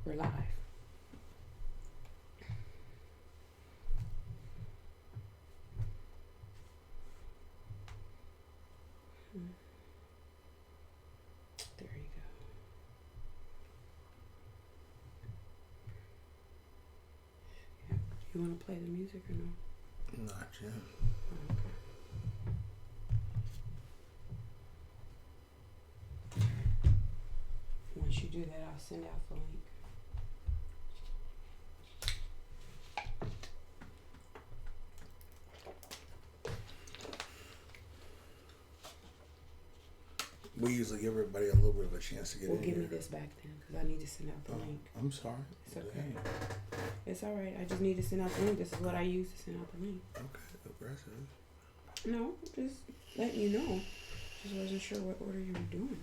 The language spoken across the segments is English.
We're live. There you go. You want to play the music or no? Not yet. Okay. Once you do that, I'll send out the link. We usually give everybody a little bit of a chance to get Well, in give here. me this back then, because I need to send out the link. I'm sorry. It's okay. Dang. It's all right. I just need to send out the link. This is what I use to send out the link. Okay, aggressive. No, just letting you know. Just wasn't sure what order you were doing.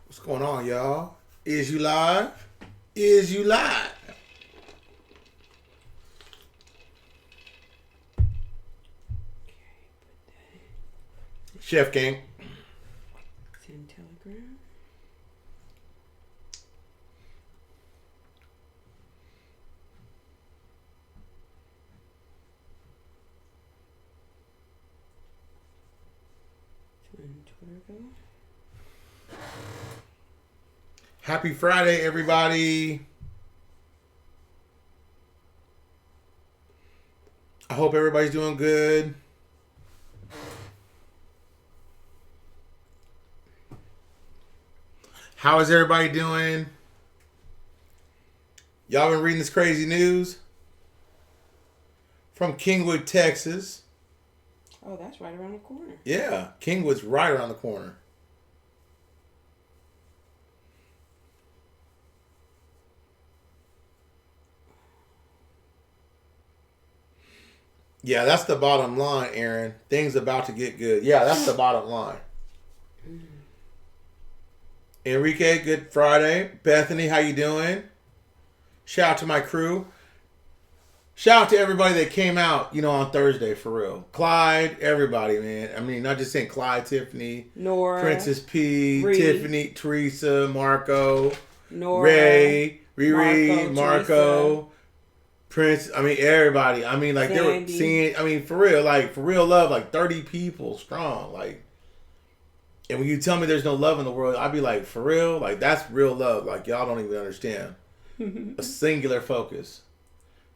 What's going on, y'all? Is you live? Is you live? Chef King. Send Telegram. Send Twitter go. Happy Friday, everybody. I hope everybody's doing good. How is everybody doing? Y'all been reading this crazy news? From Kingwood, Texas. Oh, that's right around the corner. Yeah, Kingwood's right around the corner. Yeah, that's the bottom line, Aaron. Things about to get good. Yeah, that's the bottom line. Enrique, good Friday. Bethany, how you doing? Shout out to my crew. Shout out to everybody that came out, on Thursday, for real. Clyde, everybody, man. I mean, not just saying Clyde, Tiffany, Nora, Princess P, Ree, Tiffany, Teresa, Marco, Nora, Ray, Riri, Marco, Prince. I mean, everybody. I mean, like, they were Sandy. seeing, I mean, for real love, like 30 people strong. Like, and when you tell me there's no love in the world, I'd be like, for real? Like, that's real love. Like, y'all don't even understand. A singular focus.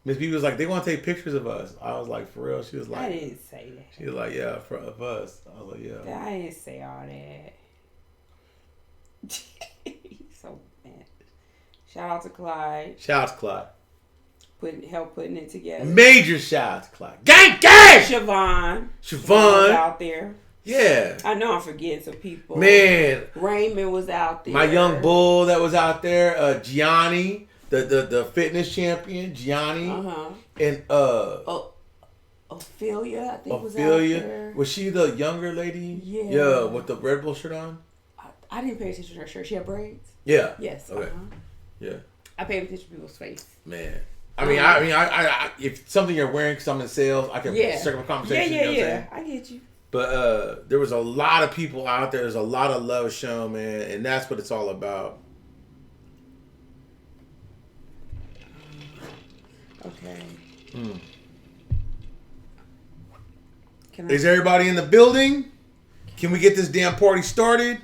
Miss B was like, they want to take pictures of us. I was like, for real? She was like, I didn't say that. She was like, yeah, of us. I was like, yeah. I didn't say all that. He's so mad. Shout out to Clyde. Shout out to Clyde. Help putting it together. Major shout out to Clyde. Gang, gang! Siobhan Siobhan. was out there. Yeah. I know I'm forgetting some people. Man. Raymond was out there. My young bull that was out there. Gianni. The fitness champion. Gianni. Uh-huh. And Ophelia, I think was out Ophelia. there. Was she the younger lady? Yeah. Yeah, with the Red Bull shirt on? I didn't pay attention to her shirt. She had braids? Yeah. Yes. Okay. Uh-huh. Yeah. I paid attention to people's face. Man. I if something you're wearing because I'm in sales, I can circle a conversation. Yeah. You know what I'm saying? I get you. But there was a lot of people out there. There's a lot of love shown, man, and that's what it's all about. Okay. Is everybody in the building? Can we get this damn party started?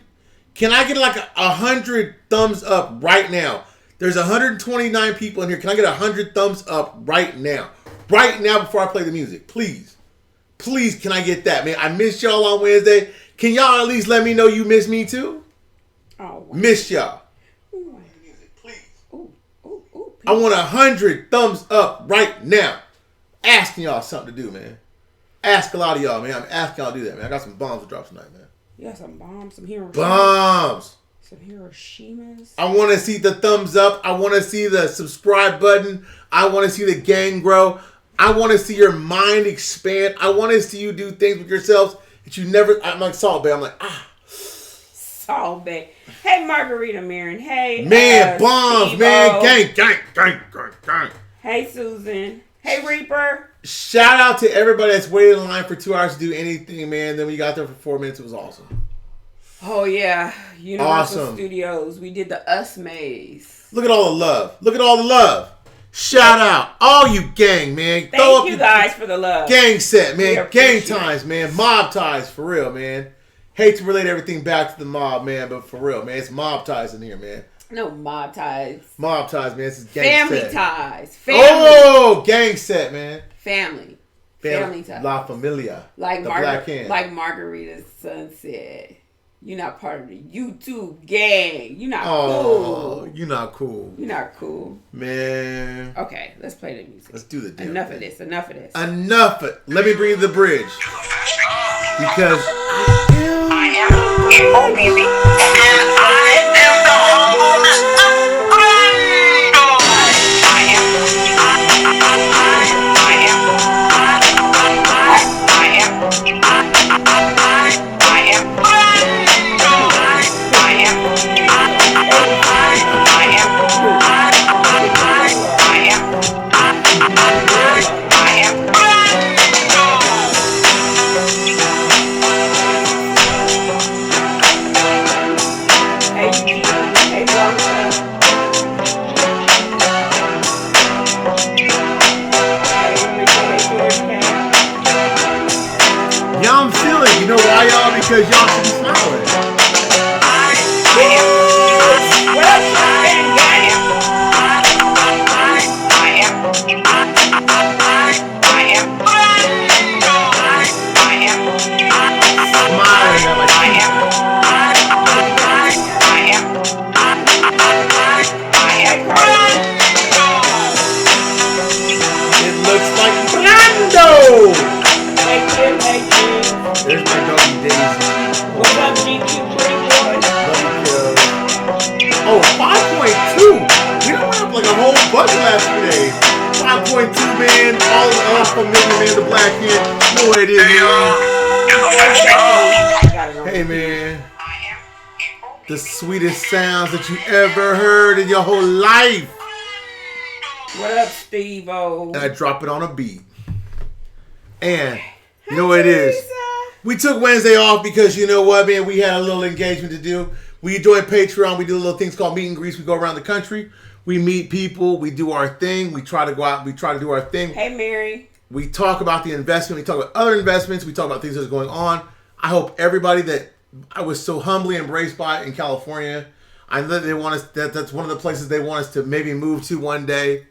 Can I get like 100 thumbs up right now? There's 129 people in here. Can I get 100 thumbs up right now? Right now before I play the music. Please. Please, can I get that, man? I missed y'all on Wednesday. Can y'all at least let me know you missed me too? Oh, wow. Missed y'all. Ooh. Please. Ooh. I want 100 thumbs up right now. Asking y'all something to do, man. Ask a lot of y'all, man. I'm asking y'all to do that, man. I got some bombs to drop tonight, man. You got some bombs, some Hiroshima. Bombs. Some Hiroshimas. I want to see the thumbs up. I want to see the subscribe button. I want to see the gang grow. I want to see your mind expand. I want to see you do things with yourselves that you never... I'm like Salt Bay. I'm like, Salt Bay. Hey, Margarita Marin. Hey, bombs, Steve-O. man. Gang. Hey, Susan. Hey, Reaper. Shout out to everybody that's waited in line for 2 hours to do anything, man. Then when you got there for 4 minutes, it was awesome. Oh, yeah. Universal Studios. We did the Us maze. Look at all the love. Look at all the love. Shout out. All you gang, man. Thank you guys for the love. Gang set, man. Gang ties, man. Mob ties, for real, man. Hate to relate everything back to the mob, man, but for real, man. It's mob ties in here, man. No, mob ties. Mob ties, man. This is gang Family set. ties. Family. Oh, gang set, man. Family ties. La Familia. Like the black hand. Like Margarita's son said. You're not part of the YouTube gang. You're not cool. You're not cool. You're not cool. Man. Okay, let's play the music. Let's do the damn Enough thing. of this. Enough of this. Enough. Let me bring you the bridge. Because I am Evil Baby. And I am the homeless Brando. I am you know why, y'all? Because y'all should be smiling. It looks like Brando! There's my doggy Daisy. What's up, GQ pretty boy? Oh, 5.2! We don't went up like a whole bunch last few days. 5.2, man. All of familiar, man. The black kid. You know what it is, man. Hey, man. The sweetest sounds that you ever heard in your whole life. What up, Steve-O? And I drop it on a beat. And you know what it is? We took Wednesday off because you know what, man? We had a little engagement to do. We joined Patreon. We do little things called meet and greets. We go around the country. We meet people. We do our thing. We try to go out. We try to do our thing. Hey, Mary. We talk about the investment. We talk about other investments. We talk about things that's going on. I hope everybody that I was so humbly embraced by in California, I know that they want us. That's one of the places they want us to maybe move to one day.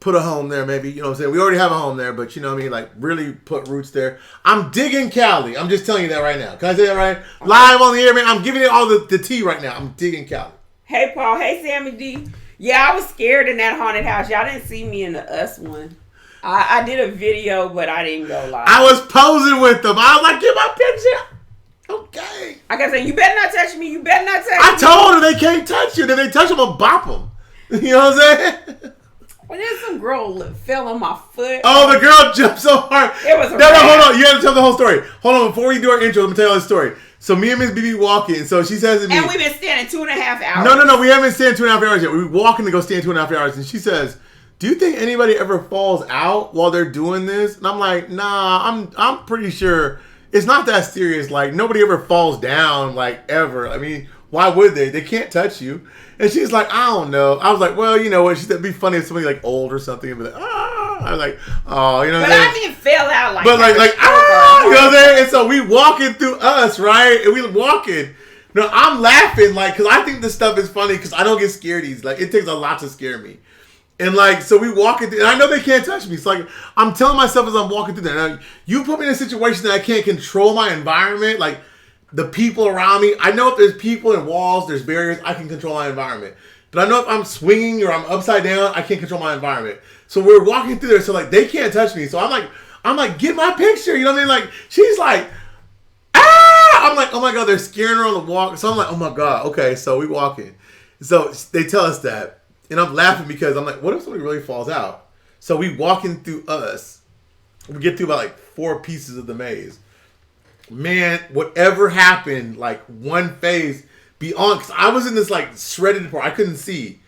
Put a home there, maybe. You know what I'm saying? We already have a home there, but you know what I mean? Like, really put roots there. I'm digging Cali. I'm just telling you that right now. Can I say that right? Live on the air, man. I'm giving it all the tea right now. I'm digging Cali. Hey, Paul. Hey, Sammy D. Yeah, I was scared in that haunted house. Y'all didn't see me in the Us one. I did a video, but I didn't go live. I was posing with them. I was like, get my picture. Okay. I gotta say, you better not touch me. You better not touch me. I told her they can't touch you. If they touch them, I'll bop them. You know what I'm saying? Well, then some girl fell on my foot. Oh, the girl jumped so hard. It was a no, hold on. You have to tell the whole story. Hold on. Before we do our intro, let me tell you the story. So me and Miss BB walking. So she says to me. And we've been standing 2.5 hours. No. We haven't been standing 2.5 hours yet. We're walking to go stand 2.5 hours. And she says, do you think anybody ever falls out while they're doing this? And I'm like, nah, I'm pretty sure it's not that serious. Like, nobody ever falls down, like, ever. I mean, why would they? They can't touch you. And she's like, I don't know. I was like, well, you know what? She said it'd be funny if somebody like old or something and be like, ah. I was like, oh, you know what I'm saying? But I mean, fell out like but like, ah, you know what I'm saying? And so we walking through Us, right? And we walking. No, I'm laughing, like, because I think this stuff is funny because I don't get scared easy. Like, it takes a lot to scare me. And like, so we walking through, and I know they can't touch me. So like, I'm telling myself as I'm walking through there, now, you put me in a situation that I can't control my environment, like, the people around me. I know if there's people and walls, there's barriers, I can control my environment. But I know if I'm swinging or I'm upside down, I can't control my environment. So we're walking through there, so like they can't touch me. So I'm like, get my picture. You know what I mean? Like she's like, ah! I'm like, oh my god, they're scaring her on the walk. So I'm like, oh my god, okay. So we walking. So they tell us that, and I'm laughing because I'm like, what if somebody really falls out? So we walking through Us. We get through about like 4 pieces of the maze. Man, whatever happened, like one phase beyond, because I was in this like shredded part, I couldn't see.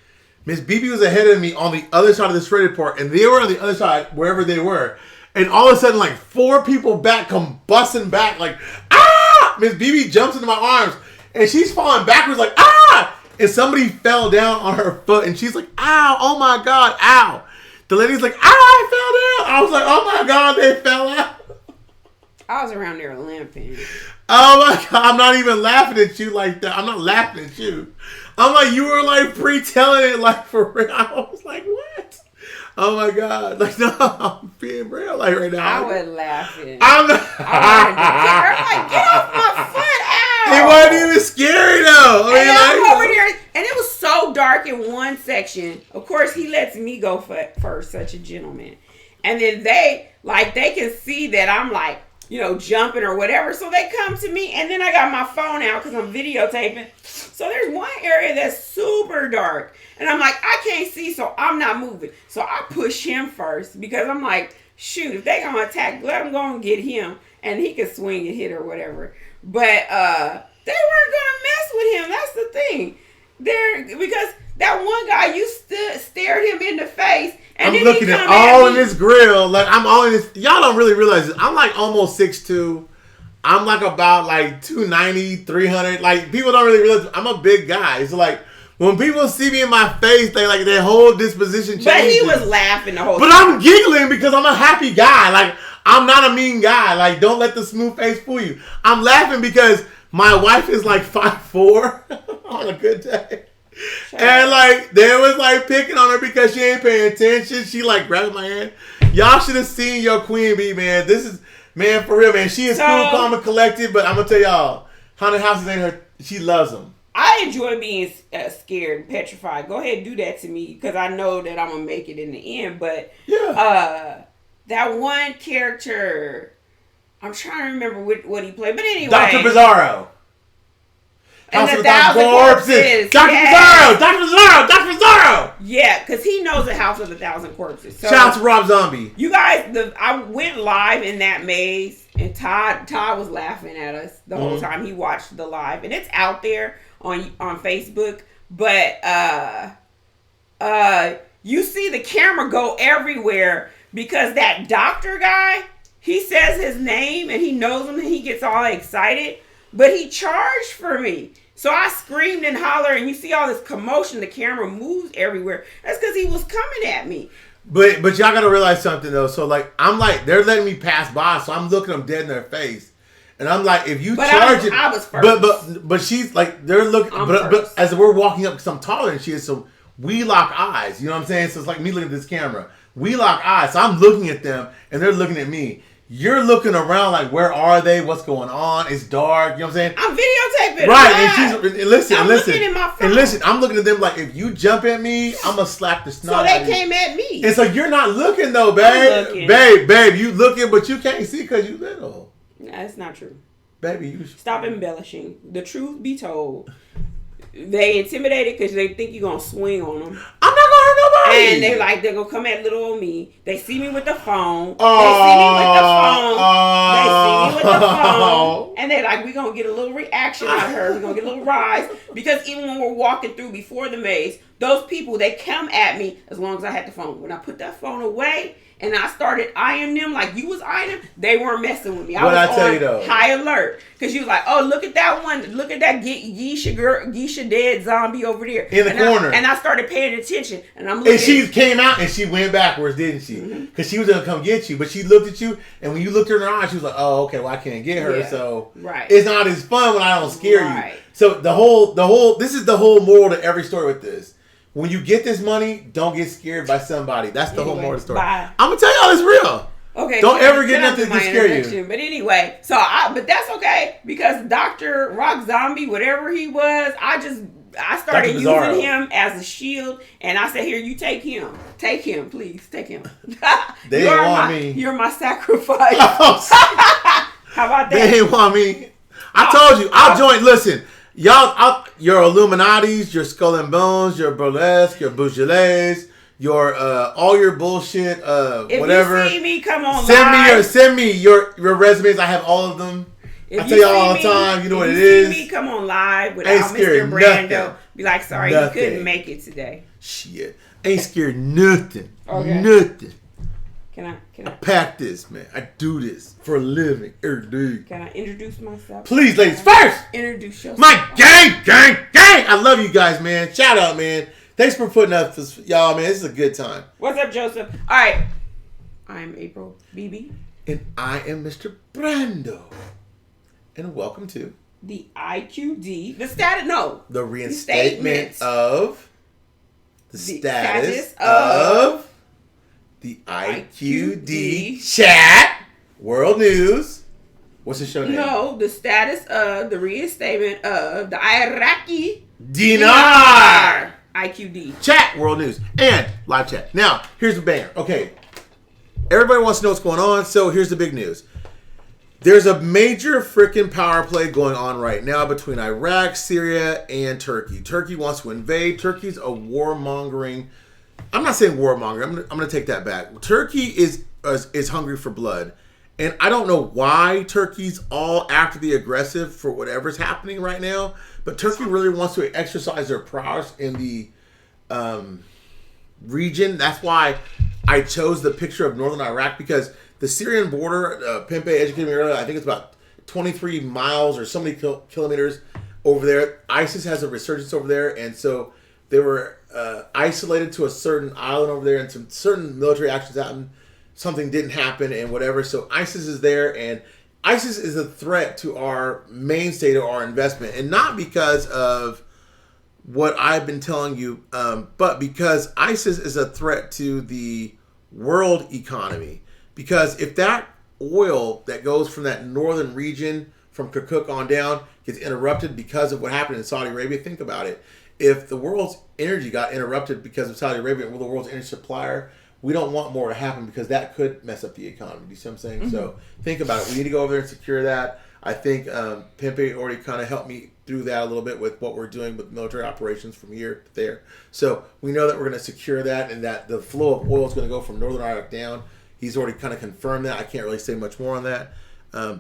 Miss BB was ahead of me on the other side of the shredded part, and they were on the other side, wherever they were. And all of a sudden, like 4 people back come busting back, like, ah! Miss BB jumps into my arms, and she's falling backwards, like, ah! And somebody fell down on her foot, and she's like, ow, oh my God, ow. The lady's like, ow, I fell down. I was like, oh my God, they fell out. I was around there limping. Oh my God, I'm not even laughing at you like that. I'm not laughing at you. I'm like, you were like pre-telling it like for real. I was like, what? Oh my God. Like, no, I'm being real like right now. I was laughing. I'm not. I like, get off my foot, ow. It wasn't even scary though. I mean, and I'm like, over there, and it was so dark in one section. Of course, he lets me go first, such a gentleman. And then they can see that I'm like, you know, jumping or whatever. So they come to me, and then I got my phone out because I'm videotaping. So there's one area that's super dark, and I'm like, I can't see, so I'm not moving. So I push him first because I'm like, shoot, if they gonna attack, let them go and get him, and he can swing and hit or whatever. But they weren't gonna mess with him. That's the thing. Because that one guy, you stared him in the face. And I'm looking at all in this grill. Like, I'm all in this. Y'all don't really realize this. I'm like almost 6'2". I'm like about like 290, 300. Like, people don't really realize I'm a big guy. It's like, when people see me in my face, they like their whole disposition changes. But he was laughing the whole time. But I'm giggling because I'm a happy guy. Like, I'm not a mean guy. Like, don't let the smooth face fool you. I'm laughing because my wife is like 5'4" on a good day. Sure. And like they was like picking on her because she ain't paying attention. She like grabbed my hand. Y'all should have seen your queen bee, man. This is, man, for real, man. She is cool, calm, and collected. But I'm gonna tell y'all, haunted houses ain't her. She loves them. I enjoy being scared and petrified. Go ahead and do that to me because I know that I'm gonna make it in the end. But yeah, that one character, I'm trying to remember what he played. But anyway, Dr. Bizarro. And House the 1,000 corpses. Dr. Bizarro! Dr. Bizarro! Dr. Bizarro! Yeah, because he knows the House of 1,000 Corpses. So, shout out to Rob Zombie. You guys, I went live in that maze, and Todd was laughing at us the whole time he watched the live. And it's out there on Facebook. But you see the camera go everywhere because that doctor guy, he says his name, and he knows him, and he gets all excited. But he charged for me. So I screamed and hollered, and you see all this commotion. The camera moves everywhere. That's because he was coming at me. But y'all got to realize something, though. So, like, I'm like, they're letting me pass by, so I'm looking them dead in their face. And I'm like, if you charge it. I was first. But she's like, they're looking. But as we're walking up, because I'm taller than she is, so we lock eyes. You know what I'm saying? So it's like me looking at this camera. We lock eyes. So I'm looking at them, and they're looking at me. You're looking around like, where are they? What's going on? It's dark. You know what I'm saying? I'm videotaping. Right. And listen. Looking at my phone. And listen, I'm looking at them like, if you jump at me, I'm going to slap the snot out of you. So they came at me. It's like, you're not looking though, babe. Babe, you looking, but you can't see because you little. That's not true. Baby, you should. Stop embellishing. The truth be told. They intimidated because they think you're going to swing on them. I'm not going to hurt nobody. And they're going to come at little old me. They see me with the phone. They see me with the phone. And they're like, we're going to get a little reaction out of her. We're going to get a little rise. Because even when we're walking through before the maze, those people, they come at me as long as I had the phone. When I put that phone away, and I started eyeing them like you was eyeing them, they weren't messing with me. I was on high alert. Because you was like, oh, look at that one. Look at that Geisha dead zombie over there. In the corner. And I started paying attention. And I'm looking. And she came out and she went backwards, didn't she? Because she was going to come get you. But she looked at you, and when you looked in her eyes, she was like, oh, okay, well, I can't get her. Yeah. So it's not as fun when I don't scare you. So this is the whole moral to every story with this. When you get this money, don't get scared by somebody. That's the whole moral of the story. Bye. I'm going to tell y'all it's real. Okay. Don't ever get nothing to scare you. But anyway, but that's okay because Dr. Rock Zombie, whatever he was, I started using him as a shield, and I said, here, you take him. Take him, please. Take him. They didn't want me. You're my sacrifice. How about that? They didn't want me. I told you. I'll join. Listen. Y'all, your Illuminatis, your Skull and Bones, your Burlesque, your Beaujolais, your all your bullshit, whatever. If you see me, come on live. Send me your resumes. I have all of them. I tell y'all all the time. You know what it is. If you see me, come on live without Mr. Brando. Be like, sorry, you couldn't make it today. Shit, ain't scared nothing. Okay. Nothing. Can I pack this, man. I do this for a living every day. Can I introduce myself? Please, ladies first. Introduce yourself. My gang. I love you guys, man. Shout out, man. Thanks for putting up this, y'all, man. This is a good time. What's up, Joseph? All right. I'm April BB. And I am Mr. Brando. And welcome to the IQD. The reinstatement of the status of the IQD chat world news. What's the show name? No, the status of the reinstatement of the Iraqi Dinar IQD chat world news and live chat. Now, here's the banger. Okay, everybody wants to know what's going on, so here's the big news. There's a major freaking power play going on right now between Iraq, Syria, and Turkey. Turkey wants to invade. Turkey's a warmongering. I'm not saying warmonger. I'm going to take that back. Turkey is hungry for blood. And I don't know why Turkey's all after the aggressive for whatever's happening right now. But Turkey really wants to exercise their prowess in the region. That's why I chose the picture of northern Iraq, because the Syrian border, Pempe educated me earlier, I think it's about 23 miles or so many kilometers over there. ISIS has a resurgence over there, and so they were isolated to a certain island over there, and some certain military actions happened. Something didn't happen and whatever. So ISIS is there, and ISIS is a threat to our mainstay, to our investment, and not because of what I've been telling you, but because ISIS is a threat to the world economy. Because if that oil that goes from that northern region, from Kirkuk on down, gets interrupted because of what happened in Saudi Arabia, think about it. If the world's energy got interrupted because of Saudi Arabia, and we're the world's energy supplier, we don't want more to happen, because that could mess up the economy. Do you see what I'm saying? Mm-hmm. So think about it. We need to go over there and secure that. I think Pempe already kind of helped me through that a little bit with what we're doing with military operations from here to there. So we know that we're going to secure that, and that the flow of oil is going to go from northern Iraq down. He's already kind of confirmed that. I can't really say much more on that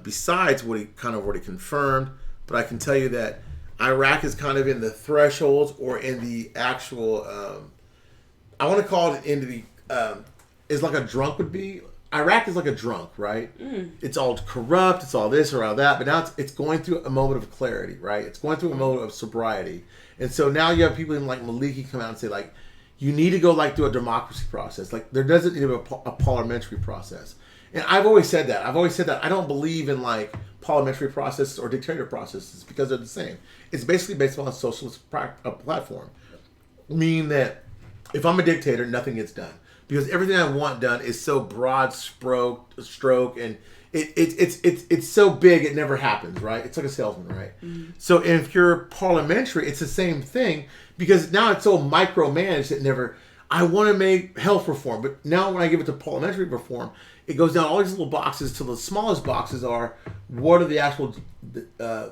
besides what he kind of already confirmed. But I can tell you that Iraq is kind of in the thresholds, or in the actual, I want to call it into the, is like a drunk would be. Iraq is like a drunk, right? Mm. It's all corrupt. It's all this or all that. But now it's going through a moment of clarity, right? It's going through a moment of sobriety. And so now you have people even like Maliki come out and say, like, you need to go like through a democracy process. Like, there doesn't need to be a parliamentary process. And I've always said that. I don't believe in like parliamentary processes or dictator processes, because they're the same. It's basically based on a socialist platform. Meaning that if I'm a dictator, nothing gets done. Because everything I want done is so broad stroke, and it's so big it never happens, right? It's like a salesman, right? Mm-hmm. So if you're parliamentary, it's the same thing, because now it's so micromanaged that never. I want to make health reform, but now when I give it to parliamentary reform, it goes down all these little boxes till the smallest boxes are what are the actual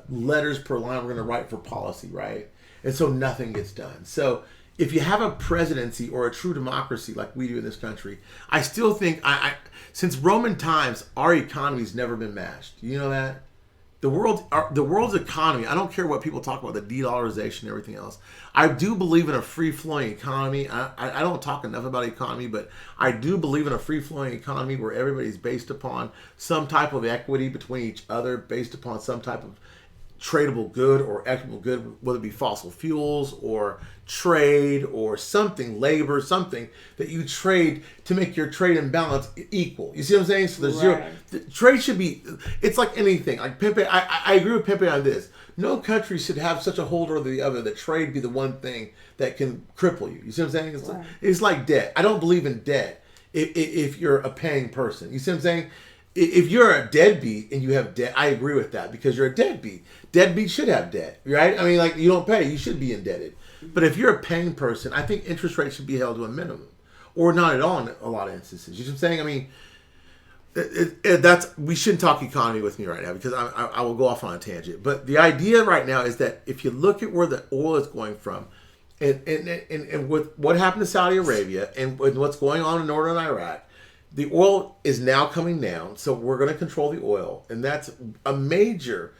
letters per line we're going to write for policy, right? And so nothing gets done. So if you have a presidency or a true democracy like we do in this country, I still think, since Roman times, our economy's never been matched. You know that? The world's economy, I don't care what people talk about, the de-dollarization and everything else. I do believe in a free-flowing economy. I don't talk enough about economy, but I do believe in a free-flowing economy where everybody's based upon some type of equity between each other, based upon some type of tradable good or equitable good, whether it be fossil fuels or trade or something, labor, something that you trade to make your trade and balance equal. You see what I'm saying? So there's zero. Trade should be, it's like anything. Like Pempe, I agree with Pempe on this. No country should have such a hold over the other that trade be the one thing that can cripple you. You see what I'm saying? It's like debt. I don't believe in debt if you're a paying person. You see what I'm saying? If you're a deadbeat and you have debt, I agree with that, because you're a deadbeat. Deadbeat should have debt, right? I mean, like, you don't pay, you should be indebted. But if you're a paying person, I think interest rates should be held to a minimum, or not at all in a lot of instances. You know what I'm saying? I mean, that's, we shouldn't talk economy with me right now, because I will go off on a tangent. But the idea right now is that if you look at where the oil is going from, and with what happened to Saudi Arabia and what's going on in northern Iraq, the oil is now coming down, so we're going to control the oil, and that's a major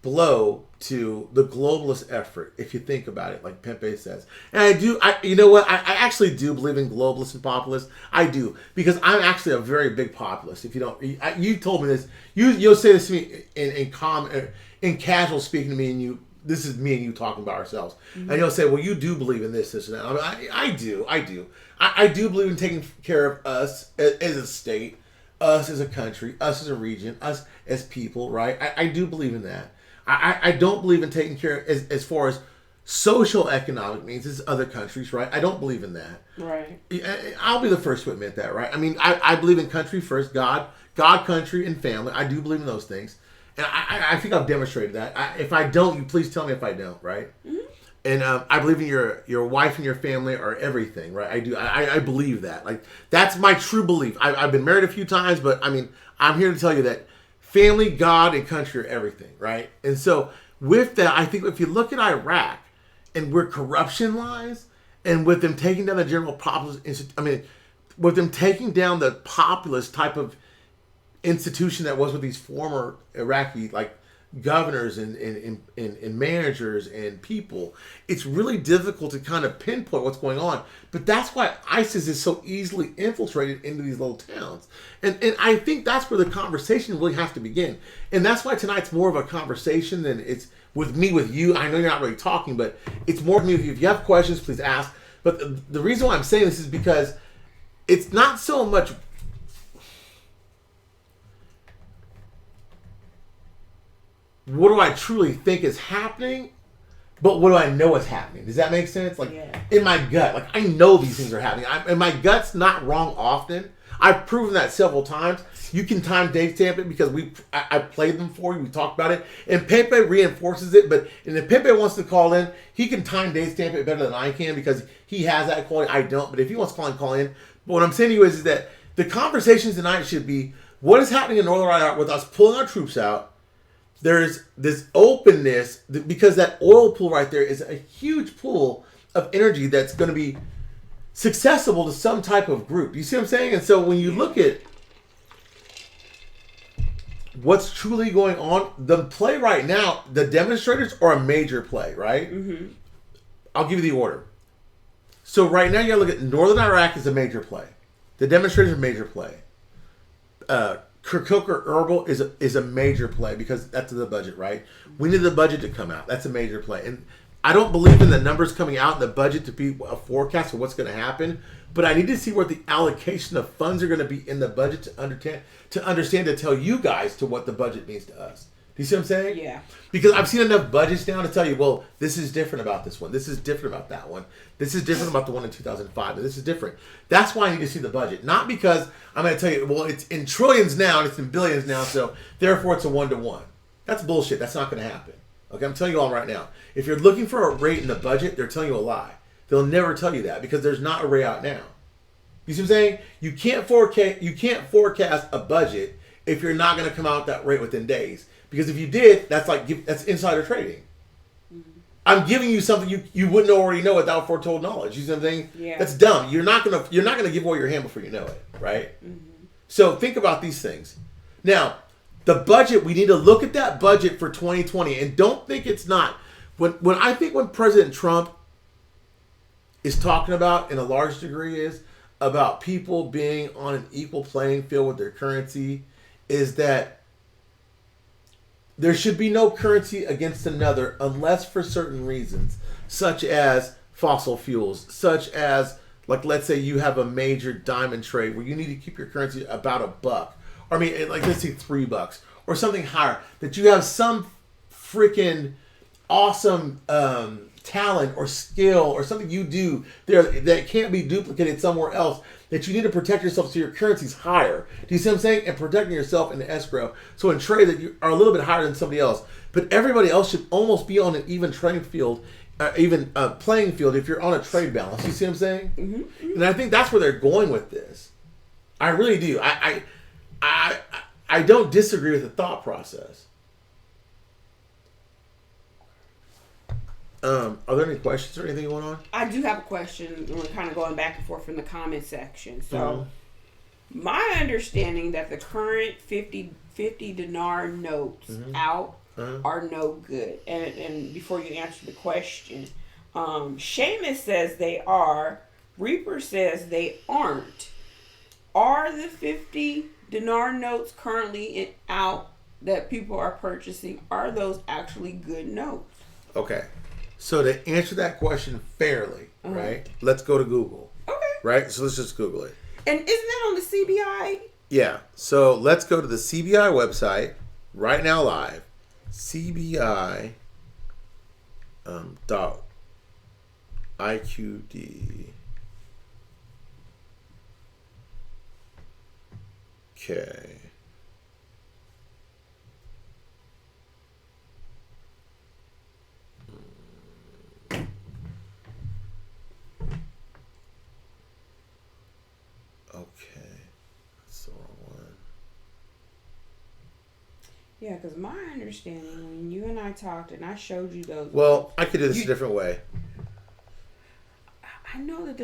blow to the globalist effort, if you think about it, like Pepe says. And you know what? I actually do believe in globalists and populists. I do, because I'm actually a very big populist. If you don't, you told me this. You'll say this to me in casual speaking to me, and you. This is me and you talking about ourselves, and you'll say, "Well, you do believe in this, and that." I do. I do believe in taking care of us as a state, us as a country, us as a region, us as people, right? I do believe in that. I don't believe in taking care as far as social economic means as other countries, right? I don't believe in that. Right. I'll be the first to admit that, right? I mean, I believe in country first, God, country, and family. I do believe in those things. And I think I've demonstrated that. If I don't, you please tell me if I don't, right? Mm-hmm. And I believe in your wife and your family are everything, right? I do. I believe that. Like, that's my true belief. I've been married a few times, but I mean, I'm here to tell you that family, God, and country are everything, right? And so with that, I think if you look at Iraq and where corruption lies, and with them taking down the general populist, with them taking down the populist type of institution that was with these former Iraqi governors and managers and people, it's really difficult to kind of pinpoint what's going on. But that's why ISIS is so easily infiltrated into these little towns. And I think that's where the conversation really has to begin. And that's why tonight's more of a conversation than it's with me, with you. I know you're not really talking, but it's more with me with you. If you have questions, please ask. But the reason why I'm saying this is because it's not so much what do I truly think is happening, but what do I know is happening? Does that make sense? In my gut, I know these things are happening. And my gut's not wrong often. I've proven that several times. You can time date stamp it because I played them for you. We talked about it. And Pepe reinforces it. But if Pepe wants to call in, he can time date stamp it better than I can because he has that quality. I don't. But if he wants to call in. But what I'm saying to you is that the conversations tonight should be what is happening in Northern Iraq with us pulling our troops out. There's this openness because that oil pool right there is a huge pool of energy that's going to be successible to some type of group. You see what I'm saying? And so when you look at what's truly going on, the play right now, the demonstrators are a major play, right? Mm-hmm. I'll give you the order. So right now you got to look at Northern Iraq is a major play. The demonstrators are a major play. Kirkuk or Erbil is a major play because that's the budget, right? We need the budget to come out. That's a major play. And I don't believe in the numbers coming out in the budget to be a forecast of what's going to happen, but I need to see what the allocation of funds are going to be in the budget to understand to tell you guys to what the budget means to us. Do you see what I'm saying? Yeah. Because I've seen enough budgets now to tell you, well, this is different about this one. This is different about that one. This is different about the one in 2005. This is different. That's why I need to see the budget. Not because I'm going to tell you, well, it's in trillions now and it's in billions now, so therefore it's a 1-to-1. That's bullshit. That's not going to happen. Okay, I'm telling you all right now. If you're looking for a rate in the budget, they're telling you a lie. They'll never tell you that because there's not a rate out now. You see what I'm saying? You can't forecast a budget if you're not going to come out with that rate within days. Because if you did, that's insider trading. Mm-hmm. I'm giving you something you wouldn't already know without foretold knowledge. You see what I'm saying? Yeah. That's dumb. You're not gonna give away your hand before you know it, right? Mm-hmm. So think about these things. Now, the budget, we need to look at that budget for 2020 and don't think it's not. When President Trump is talking about in a large degree is about people being on an equal playing field with their currency, is that there should be no currency against another unless for certain reasons, such as fossil fuels, such as, let's say you have a major diamond trade where you need to keep your currency about $1. Or let's say $3 or something higher. That you have some freaking awesome talent or skill or something you do there that can't be duplicated somewhere else, that you need to protect yourself so your currency's higher. Do you see what I'm saying? And protecting yourself in the escrow. So in trade that you are a little bit higher than somebody else. But everybody else should almost be on an even playing field if you're on a trade balance. You see what I'm saying? Mm-hmm. And I think that's where they're going with this. I really do. I don't disagree with the thought process. Are there any questions or anything going on? I do have a question. We're kind of going back and forth in the comment section. So, my understanding that the current 50 dinar notes out are no good. And before you answer the question, Seamus says they are. Reaper says they aren't. Are the 50 dinar notes currently out that people are purchasing? Are those actually good notes? Okay. So to answer that question fairly, right? Let's go to Google. Okay. Right? So let's just Google it. And isn't that on the CBI? Yeah. So let's go to the CBI website right now live. CBI dot IQD. Okay. Okay. That's the wrong one. Yeah, because my understanding, when you and I talked and I showed you those. Well, I could do this a different way. I know that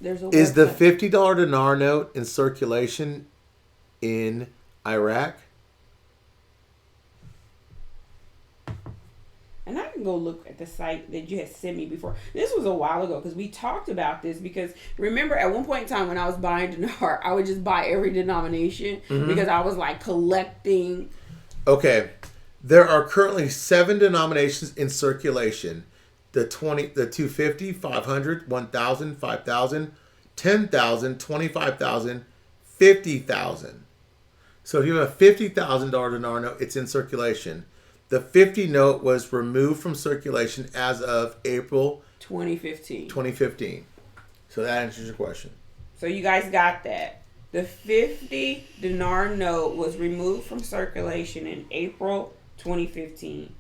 there's a. Is the $50 dinar note in circulation in Iraq? And I can go look at the site that you had sent me before. This was a while ago because we talked about this. Because remember, at one point in time when I was buying dinar, I would just buy every denomination because I was like collecting. Okay, there are currently 7 denominations in circulation: the 250, 500, 1,000, 5,000, 10,000, 25,000, 50,000. So if you have a $50,000 dinar note, it's in circulation. The 50 note was removed from circulation as of April 2015. So that answers your question. So you guys got that. The 50 dinar note was removed from circulation in April 2015.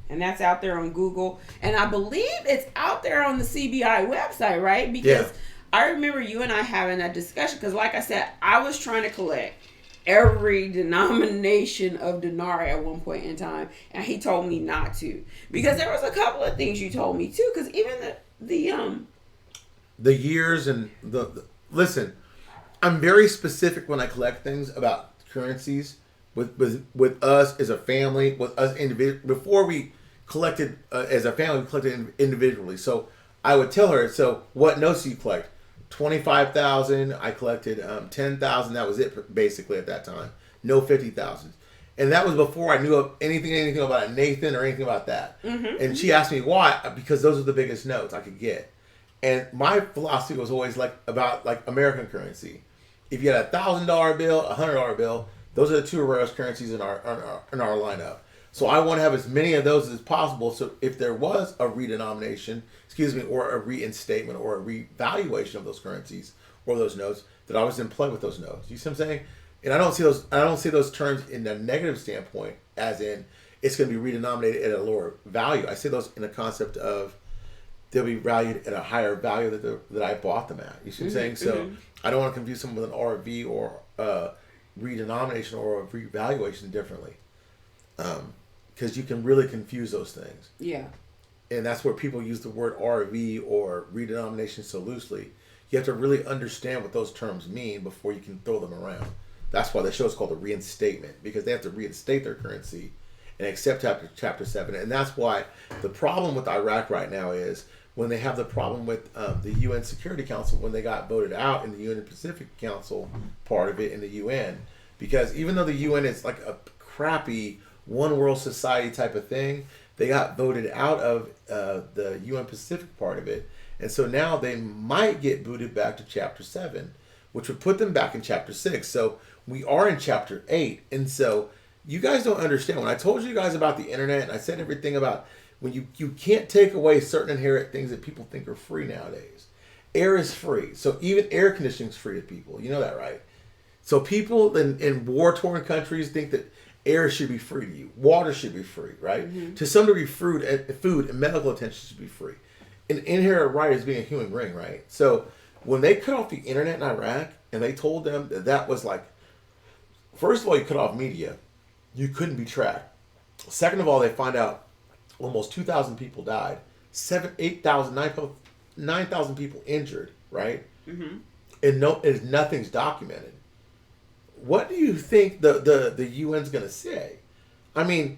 And that's out there on Google. And I believe it's out there on the CBI website, right? Because I remember you and I having that discussion. Because like I said, I was trying to collect every denomination of dinar at one point in time, and he told me not to, because there was a couple of things you told me too, because even the years and the listen, I'm very specific when I collect things about currencies with us as a family, with us individually. Before we collected as a family, we collected individually. So I would tell her, so what notes do you collect? 25,000. I collected 10,000. That was it basically at that time. No 50,000. And that was before I knew of anything about a Nathan or anything about that. And she asked me why, because those are the biggest notes I could get. And my philosophy was always about American currency. If you had a $1,000 bill, a $100 bill, those are the 2 rarest currencies in our lineup. So I want to have as many of those as possible. So if there was a redenomination, or a reinstatement or a revaluation of those currencies or those notes, that I was in play with those notes. You see what I'm saying? And I don't see those terms in a negative standpoint, as in it's going to be redenominated at a lower value. I see those in the concept of they'll be valued at a higher value that I bought them at. You see what I'm saying? So I don't want to confuse someone with an RV or a redenomination or a revaluation differently. Because you can really confuse those things. Yeah. And that's where people use the word RV or redenomination so loosely. You have to really understand what those terms mean before you can throw them around. That's why the show is called a reinstatement, because they have to reinstate their currency and accept Chapter 7. And that's why the problem with Iraq right now is when they have the problem with the UN Security Council, when they got voted out in the UN Pacific Council part of it in the UN. Because even though the UN is like a crappy one world society type of thing, they got voted out of the UN Pacific part of it. And so now they might get booted back to Chapter 7, which would put them back in Chapter 6. So we are in Chapter 8. And so you guys don't understand. When I told you guys about the internet and I said everything about when you can't take away certain inherent things that people think are free nowadays. Air is free. So even air conditioning is free to people. You know that, right? So people in war-torn countries think that air should be free to you. Water should be free, right? To some degree, food and medical attention should be free. An inherent right is being a human being, right? So when they cut off the internet in Iraq and they told them that was like, first of all, you cut off media. You couldn't be tracked. Second of all, they find out almost 2,000 people died. 8,000, 9,000 people injured, right? And nothing's documented. what do you think the UN's going to say? I mean,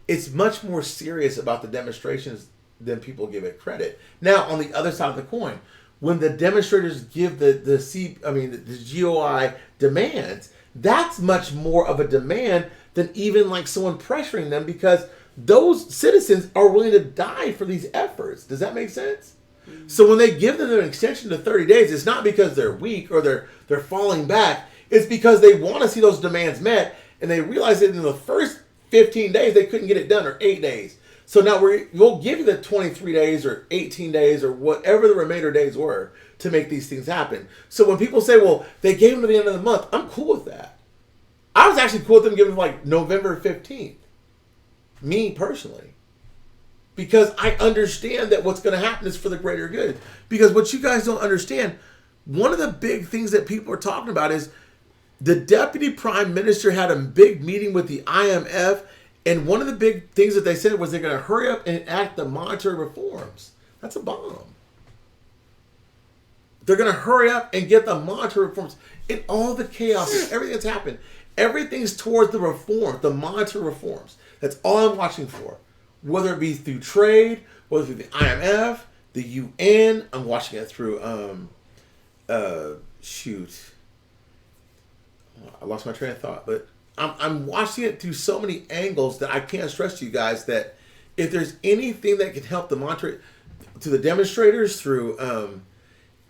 it's much more serious about the demonstrations than people give it credit. Now, on the other side of the coin, when the demonstrators give the GOI demands, that's much more of a demand than even like someone pressuring them, because those citizens are willing to die for these efforts. Does that make sense? Mm-hmm. So when they give them an extension to 30 days, it's not because they're weak or they're falling back. It's because they want to see those demands met, and they realize that in the first 15 days they couldn't get it done, or 8 days. So now we'll give you the 23 days or 18 days or whatever the remainder days were to make these things happen. So when people say, well, they gave them to the end of the month, I'm cool with that. I was actually cool with them giving them like November 15th. Me personally. Because I understand that what's going to happen is for the greater good. Because what you guys don't understand, one of the big things that people are talking about is the deputy prime minister had a big meeting with the IMF. And one of the big things that they said was they're going to hurry up and enact the monetary reforms. That's a bomb. They're going to hurry up and get the monetary reforms. In all the chaos and everything that's happened, everything's towards the reform, the monetary reforms. That's all I'm watching for. Whether it be through trade, whether through the IMF, the UN. I'm watching it through, I lost my train of thought, but I'm watching it through so many angles that I can't stress to you guys that if there's anything that can help the monetary, to the demonstrators, through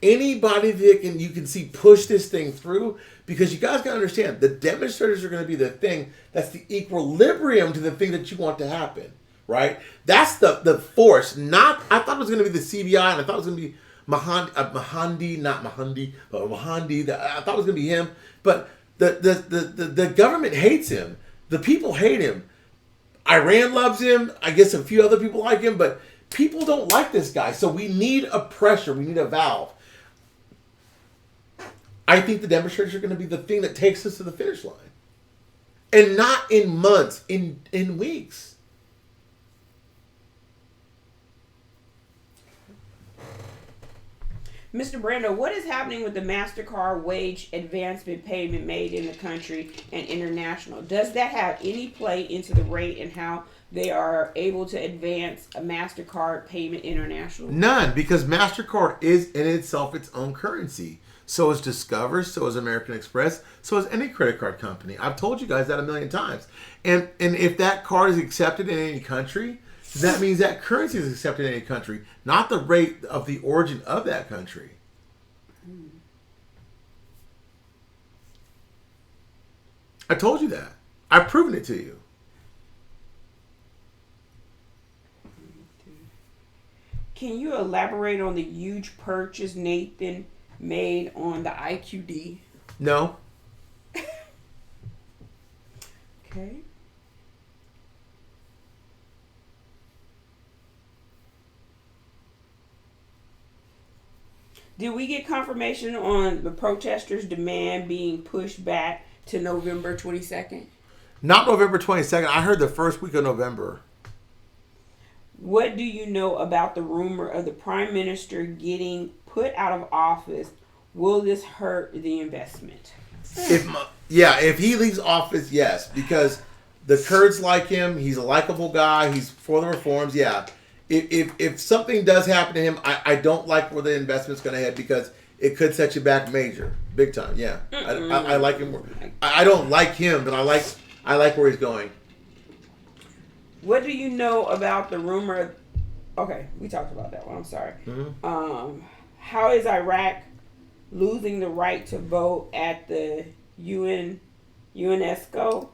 anybody that you can see push this thing through, because you guys got to understand, the demonstrators are going to be the thing that's the equilibrium to the thing that you want to happen, right? That's the force. Not, I thought it was going to be the CBI, and I thought it was going to be Mahandi. I thought it was going to be him, but the government hates him. The people hate him. Iran loves him. I guess a few other people like him, but people don't like this guy. So we need a pressure. We need a valve. I think the demonstrators are going to be the thing that takes us to the finish line. And not in months, in weeks. Mr. Brando, what is happening with the MasterCard wage advancement payment made in the country and international? Does that have any play into the rate and how they are able to advance a MasterCard payment international? None, because MasterCard is in itself its own currency. So is Discover, so is American Express, so is any credit card company. I've told you guys that a million times. And if that card is accepted in any country, that means that currency is accepted in any country, not the rate of the origin of that country. I told you that. I've proven it to you. Can you elaborate on the huge purchase Nathan made on the IQD? No. Okay. Did we get confirmation on the protesters' demand being pushed back to November 22nd? Not November 22nd. I heard the first week of November. What do you know about the rumor of the Prime Minister getting put out of office? Will this hurt the investment? If he leaves office, yes. Because the Kurds like him. He's a likable guy. He's for the reforms, yeah. If something does happen to him, I don't like where the investment's going to head, because it could set you back major, big time. Yeah, I like him. I don't like him, but I like where he's going. What do you know about the rumor? Okay, we talked about that one. I'm sorry. Mm-hmm. How is Iraq losing the right to vote at the UNESCO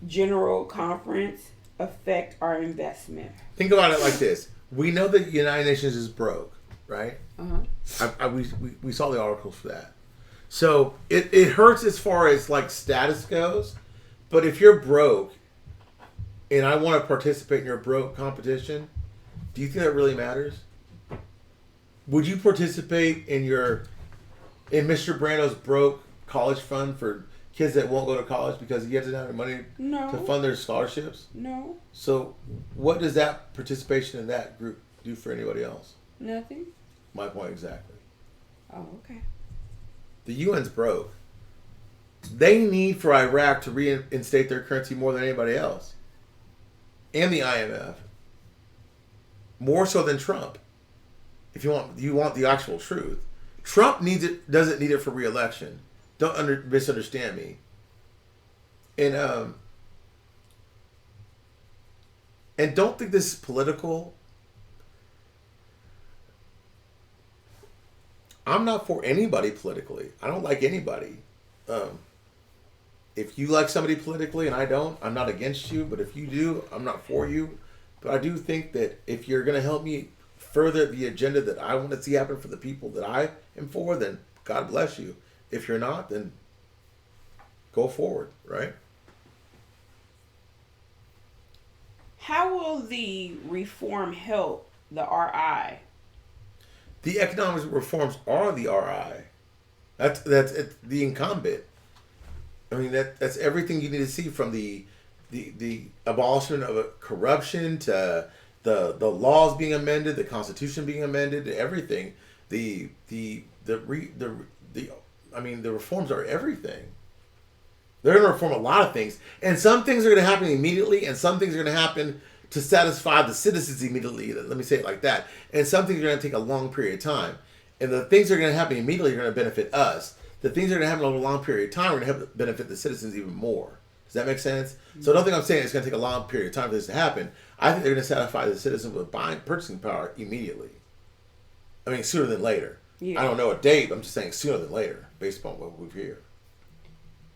General Conference affect our investment? Think about it like this. We know that the United Nations is broke, right? We saw the articles for that. So it hurts as far as like status goes. But if you're broke and I want to participate in your broke competition, do you think that really matters? Would you participate in Mr. Brando's broke college fund for kids that won't go to college because he doesn't have the money to fund their scholarships? No. So what does that participation in that group do for anybody else? Nothing. My point exactly. Oh, okay. The UN's broke. They need for Iraq to reinstate their currency more than anybody else. And the IMF. More so than Trump. If you want the actual truth. Trump doesn't need it for re-election. Don't misunderstand me. And don't think this is political. I'm not for anybody politically. I don't like anybody. If you like somebody politically and I don't, I'm not against you. But if you do, I'm not for you. But I do think that if you're going to help me further the agenda that I want to see happen for the people that I am for, then God bless you. If you're not, then go forward, right? How will the reform help the RI? The economic reforms are the RI. That's it's the incumbent. I mean that's everything you need to see, from the abolishment of corruption to the laws being amended, the Constitution being amended, everything. The reforms are everything. They're going to reform a lot of things, and some things are going to happen immediately, and some things are going to happen to satisfy the citizens immediately. Let me say it like that. And some things are going to take a long period of time. And the things that are going to happen immediately are going to benefit us. The things that are going to happen over a long period of time are going to benefit the citizens even more. Does that make sense? Mm-hmm. So I don't think I'm saying it's going to take a long period of time for this to happen. I think they're going to satisfy the citizens with purchasing power immediately. I mean, sooner than later. Yeah. I don't know a date, but I'm just saying sooner than later, based upon what we've heard.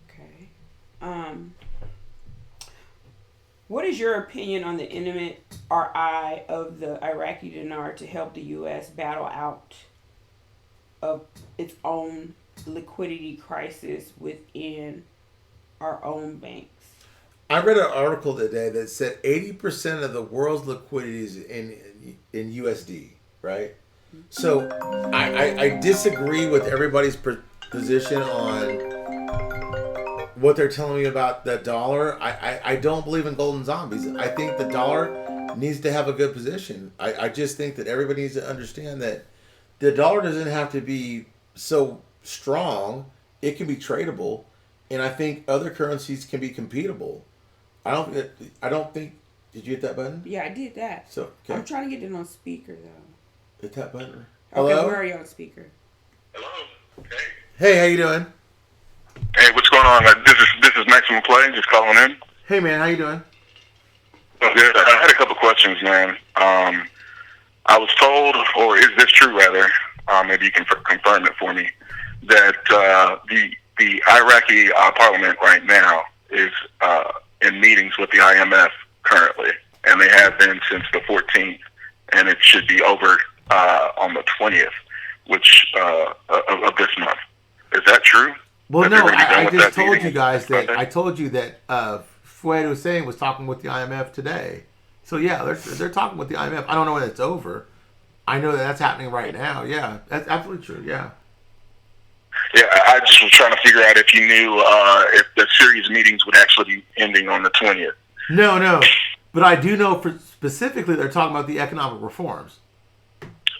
Okay. What is your opinion on the imminent RI of the Iraqi dinar to help the U.S. battle out of its own liquidity crisis within our own banks? I read an article today that said 80% of the world's liquidity is in USD, right? So I disagree with everybody's position on what they're telling me about the dollar. I don't believe in golden zombies. I think the dollar needs to have a good position. I just think that everybody needs to understand that the dollar doesn't have to be so strong. It can be tradable, and I think other currencies can be competable. I don't think. Did you hit that button? Yeah, I did that. So okay. I'm trying to get it on speaker though. Hit that button. Hello? Okay, where are you on speaker? Hello. Hey, how you doing? Hey, what's going on? This is Maximum Play, just calling in. Hey, man, how you doing? Oh, good. I had a couple questions, man. I was told, or is this true, rather, maybe you can confirm it for me, that the Iraqi parliament right now is in meetings with the IMF currently, and they have been since the 14th, and it should be over on the 20th, which of this month. Is that true? Well, no, I just told you guys that. I told you that Fuad Hussein was talking with the IMF today. So yeah, they're talking with the IMF. I don't know when it's over. I know that's happening right now. Yeah, that's absolutely true. Yeah. Yeah, I just was trying to figure out if you knew if the series of meetings would actually be ending on the 20th. No, but I do know specifically they're talking about the economic reforms.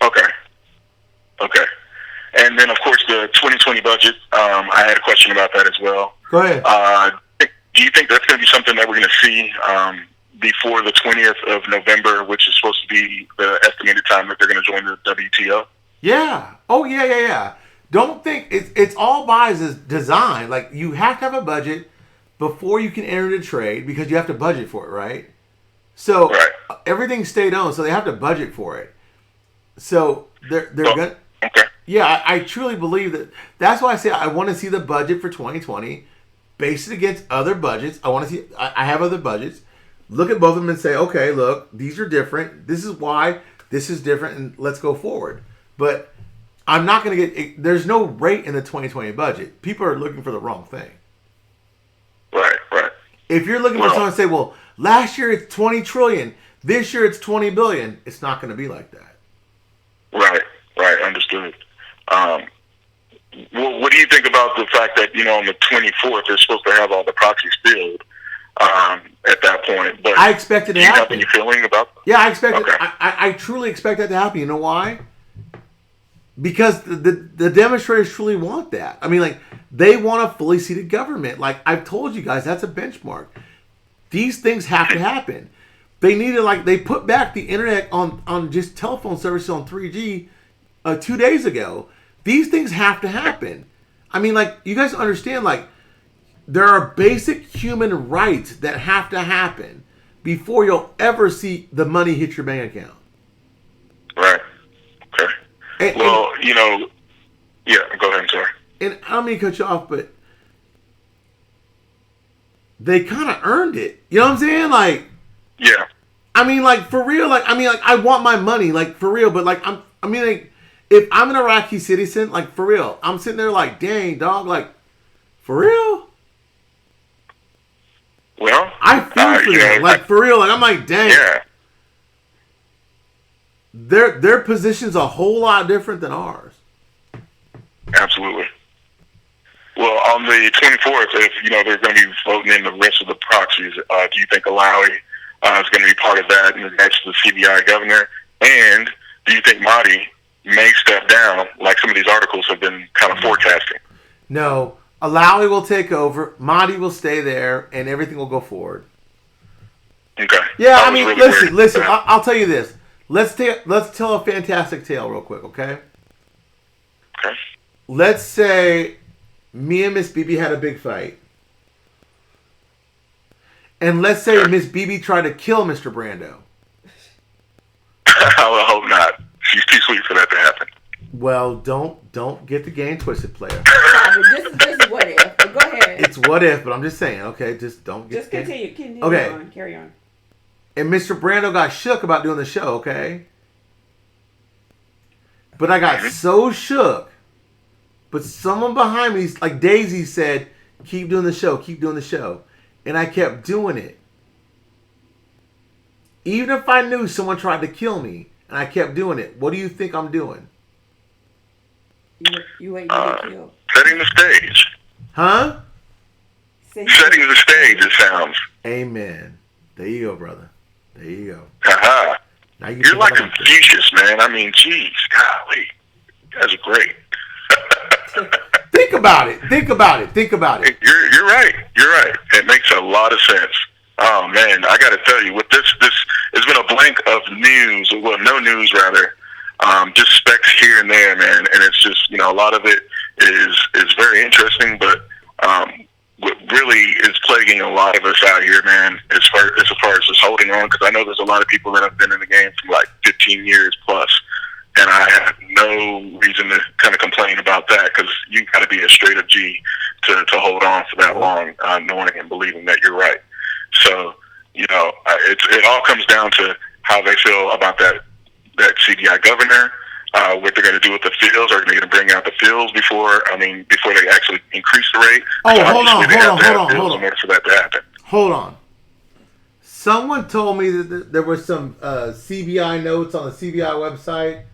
Okay. And then, of course, the 2020 budget, I had a question about that as well. Go ahead. Do you think that's going to be something that we're going to see before the 20th of November, which is supposed to be the estimated time that they're going to join the WTO? Yeah. Oh, yeah. Don't think it's all by design. Like, you have to have a budget before you can enter the trade because you have to budget for it, right? So everything stayed on, so they have to budget for it. So they're going. Okay. Yeah, I truly believe that. That's why I say I want to see the budget for 2020, base it against other budgets. I want to see. I have other budgets. Look at both of them and say, okay, look, these are different. This is why this is different, and let's go forward. But I'm not going to get. There's no rate in the 2020 budget. People are looking for the wrong thing. Right. If you're looking for someone to say, well, last year it's 20 trillion, this year it's 20 billion, it's not going to be like that. Right. Understood. Well, what do you think about the fact that, on the 24th, they're supposed to have all the proxies filled at that point? But I expect it to happen. Do you have any feeling about that? Yeah, I expect it. I truly expect that to happen. You know why? Because the demonstrators truly want that. I mean, like, they want a fully seated government. Like, I've told you guys, that's a benchmark. These things have to happen. They need to, like, they put back the internet on just telephone services on 3G 2 days ago. These things have to happen. I mean, like, you guys understand, like, there are basic human rights that have to happen before you'll ever see the money hit your bank account. Right. Okay. Yeah, go ahead, sorry. And I don't mean to cut you off, but they kind of earned it. You know what I'm saying? Like, yeah. I mean, like, for real. Like, I mean, like, I want my money, like, for real. But like, like, if I'm an Iraqi citizen, like, for real, I'm sitting there like, dang, dog, like, for real. Well, I feel for them, like, for real. Like, I'm like, dang. Yeah. Their position's a whole lot different than ours. Absolutely. Well, on the 24th, if they're going to be voting in the rest of the proxies, do you think Alawi is going to be part of that in regards to the CBI governor? And do you think Mahdi may step down, like some of these articles have been kind of forecasting? No. Alawi will take over, Mahdi will stay there, and everything will go forward. Okay. Yeah, I mean, really listen. I'll tell you this. Let's tell a fantastic tale real quick, okay? Okay. Let's say me and Miss Bibi had a big fight. And let's say Miss Bibi tried to kill Mr. Brando. I hope not. She's too sweet for that to happen. Well, don't get the game twisted, player. This is what if. But go ahead. It's what if, but I'm just saying, okay? Just don't get. Just continue. Okay. Carry on. And Mr. Brando got shook about doing the show, okay? But I got so shook. But someone behind me, like Daisy, said, keep doing the show, keep doing the show. And I kept doing it. Even if I knew someone tried to kill me, and I kept doing it, what do you think I'm doing? You wait to get killed. Setting the stage. Huh? Setting the stage, it sounds. Amen. There you go, brother. There you go. Haha. Now You're like Confucius, man. I mean, geez, golly. You guys are great. Think about it. You're right. It makes a lot of sense. Oh, man, I got to tell you, with this has been a blank of news, well, no news, rather. Just specs here and there, man. And it's just, a lot of it is very interesting, but what really is plaguing a lot of us out here, man, as far as just holding on, because I know there's a lot of people that have been in the game for like 15 years plus, and I have no reason to kind of complain about that, because you got to be a straight up G to hold on for that long, knowing and believing that you're right. So, it all comes down to how they feel about that CDI governor. What they're going to do with the fields. Are they going to bring out the fields before they actually increase the rate? Oh, hold on. In order for that to happen. Hold on. Someone told me that there were some CBI notes on the CBI website.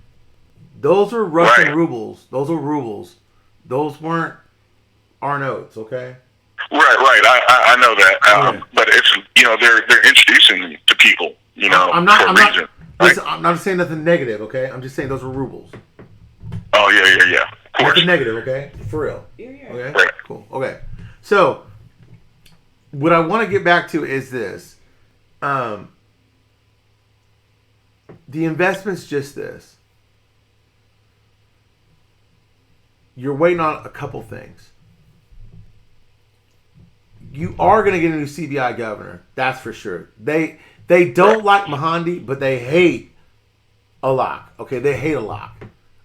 Those were Russian rubles. Those were rubles. Those weren't our notes, okay? Right. I know that. But it's, they're introducing them to people, I'm not, for a reason. Listen, I'm not saying nothing negative, okay? I'm just saying those were rubles. Oh, yeah. Of course. Nothing negative, okay? For real. Yeah. Okay? Right. Cool. Okay. So, what I want to get back to is this. The investment's just this. You're waiting on a couple things. You are going to get a new CBI governor. That's for sure. They don't like Mahdi, but they hate Alak. Okay, they hate Alak.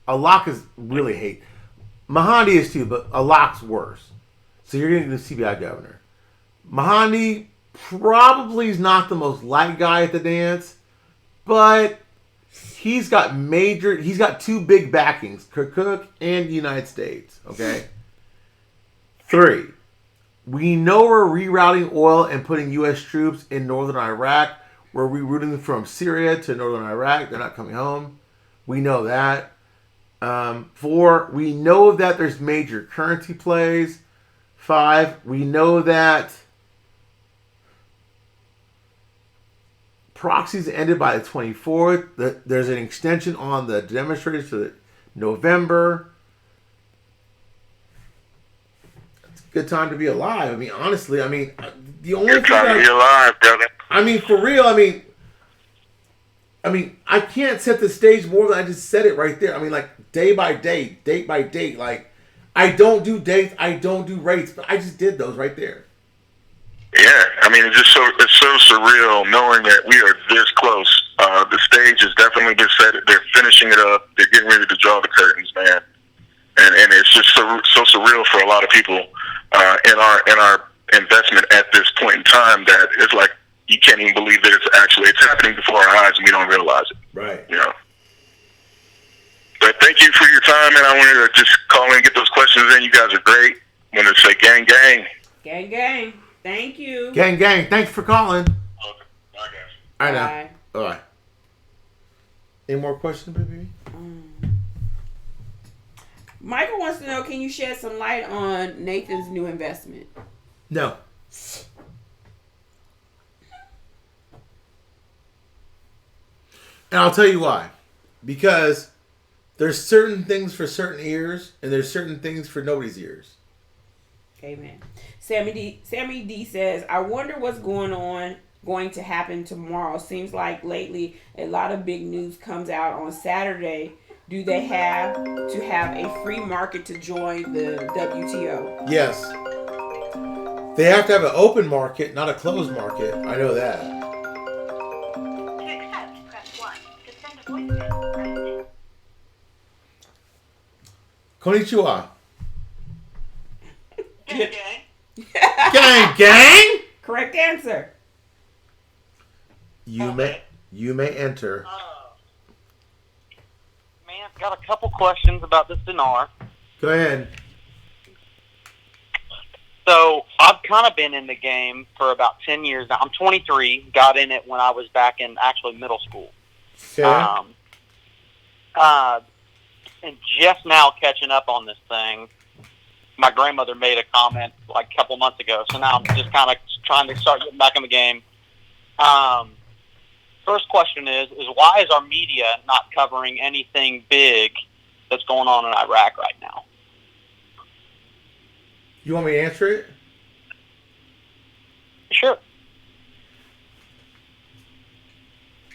Alak is really hate. Mahdi is too, but Alak's worse. So you're going to get a new CBI governor. Mahdi probably is not the most liked guy at the dance, but he's got two big backings, Kirkuk and the United States. Okay? 3. We know we're rerouting oil and putting U.S. troops in northern Iraq. We're rerouting them from Syria to northern Iraq. They're not coming home. We know that. 4, we know that there's major currency plays. 5, we know that proxies ended by the 24th. There's an extension on the demonstrators to November. It's a good time to be alive. I mean, honestly, the only Good time to be alive, brother. I mean, for real, I can't set the stage more than I just said it right there. I mean, like, day by day, date by date. Like, I don't do dates, I don't do rates, but I just did those right there. Yeah, I mean, it's so surreal knowing that we are this close. The stage has definitely been set. They're finishing it up. They're getting ready to draw the curtains, man. And it's just so surreal for a lot of people in our investment at this point in time that it's like you can't even believe that it's happening before our eyes and we don't realize it. Right. You know. But thank you for your time, and I wanted to just call in and get those questions in. You guys are great. I wanted to say gang, gang. Gang, gang. Thank you. Gang, gang. Thanks for calling. Okay. Bye, guys. All right, now. All right. Any more questions, baby? Michael wants to know, can you shed some light on Nathan's new investment? No. And I'll tell you why. Because there's certain things for certain ears, and there's certain things for nobody's ears. Amen. Sammy D says, I wonder what's going to happen tomorrow. Seems like lately a lot of big news comes out on Saturday. Do they have to have a free market to join the WTO? Yes. They have to have an open market, not a closed market. I know that. To accept, press 1. To send a voicemail, press 2. Konnichiwa. Gang, gang. Gang, gang. Correct answer. You may enter. Man, I've got a couple questions about this dinar. Go ahead. So I've kind of been in the game for about 10 years now. I'm 23. Got in it when I was back in actually middle school. Okay. And just now catching up on this thing. My grandmother made a comment like a couple months ago, so now I'm just kind of trying to start getting back in the game. First question is why is our media not covering anything big that's going on in Iraq right now? You want me to answer it? Sure.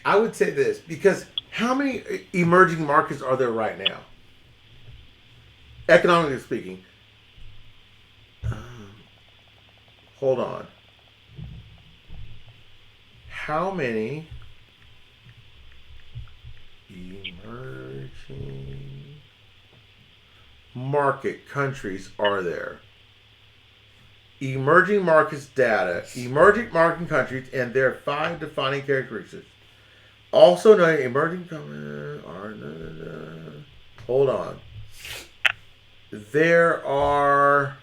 I would say this, because how many emerging markets are there right now? Economically speaking. Hold on. How many emerging market countries are there? Emerging markets data. Emerging market countries and their 5 defining characteristics. Also known emerging hold on. There are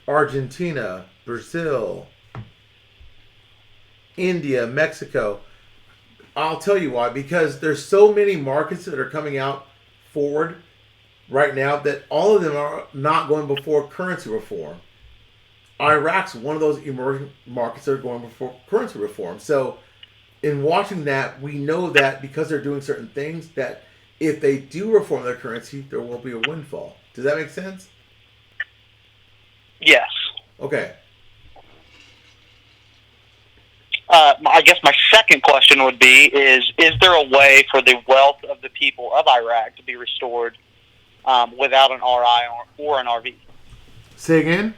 Argentina, Brazil, India, Mexico. I'll tell you why. Because there's so many markets that are coming out forward right now that all of them are not going before currency reform. Iraq's one of those emerging markets that are going before currency reform. So in watching that, we know that because they're doing certain things, that if they do reform their currency, there will be a windfall. Does that make sense? Yes. Okay. I guess my second question would be, is there a way for the wealth of the people of Iraq to be restored without an RI or an RV? Say again?